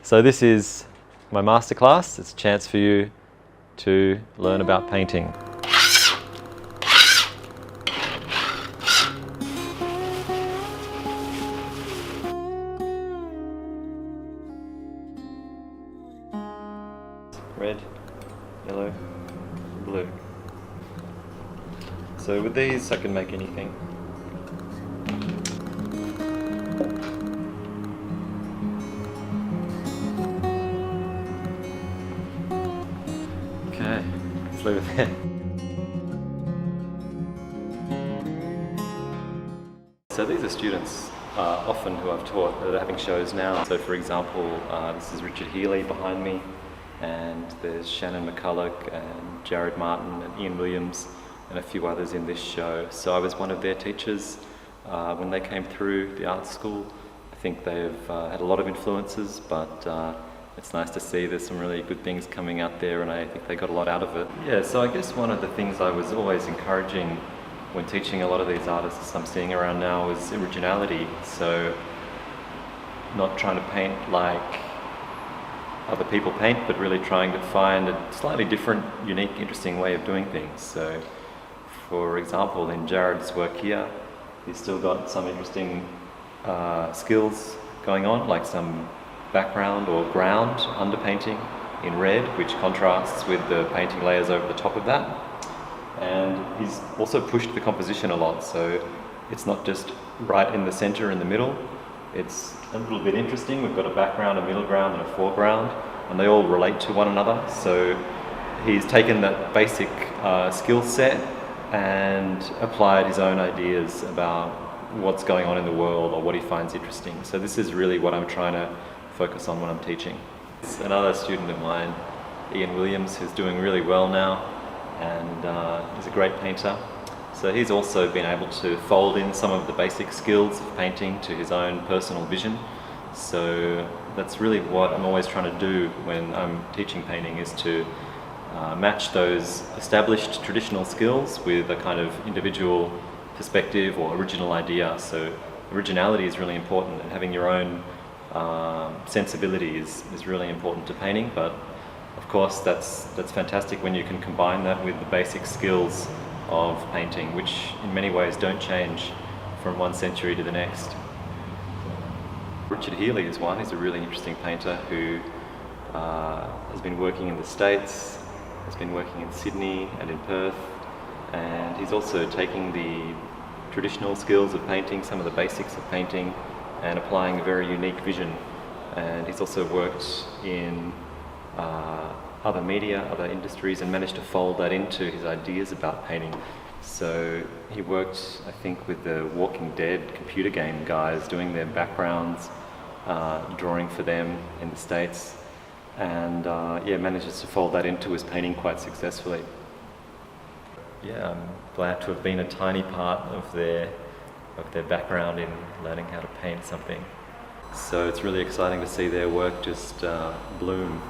So this is my masterclass. It's a chance for you to learn about painting. Red, yellow, blue. So with these I can make anything. Okay, let's leave it there. So these are students often who I've taught that are having shows now. So for example, this is Richard Healy behind me, and there's Shannon McCulloch and Jared Martin and Ian Williams and a few others in this show. So I was one of their teachers when they came through the art school. I think they've had a lot of influences, but it's nice to see there's some really good things coming out there, and I think they got a lot out of it. Yeah, so I guess one of the things I was always encouraging when teaching a lot of these artists I'm seeing around now is originality. So not trying to paint like other people paint, but really trying to find a slightly different, unique, interesting way of doing things. So for example, in Jared's work here, he's still got some interesting skills going on, like some background or ground underpainting in red, which contrasts with the painting layers over the top of that. And he's also pushed the composition a lot, so it's not just right in the center in the middle. It's a little bit interesting. We've got a background, a middle ground, and a foreground, and they all relate to one another. So he's taken that basic skill set and applied his own ideas about what's going on in the world or what he finds interesting. So this is really what I'm trying to focus on when I'm teaching. It's another student of mine, Ian Williams, who's doing really well now, and he's a great painter. So he's also been able to fold in some of the basic skills of painting to his own personal vision. So that's really what I'm always trying to do when I'm teaching painting, is to match those established traditional skills with a kind of individual perspective or original idea. So originality is really important, and having your own sensibility is really important to painting. But of course that's fantastic when you can combine that with the basic skills of painting, which in many ways don't change from one century to the next. Richard Healy is one. He's a really interesting painter who has been working in the States, has been working in Sydney and in Perth, and he's also taking the traditional skills of painting, some of the basics of painting, and applying a very unique vision. And he's also worked in other media, other industries, and managed to fold that into his ideas about painting. So he worked, I think, with the Walking Dead computer game guys, doing their backgrounds, drawing for them in the States, and manages to fold that into his painting quite successfully. Yeah, I'm glad to have been a tiny part of their background in learning how to paint something. So it's really exciting to see their work just bloom.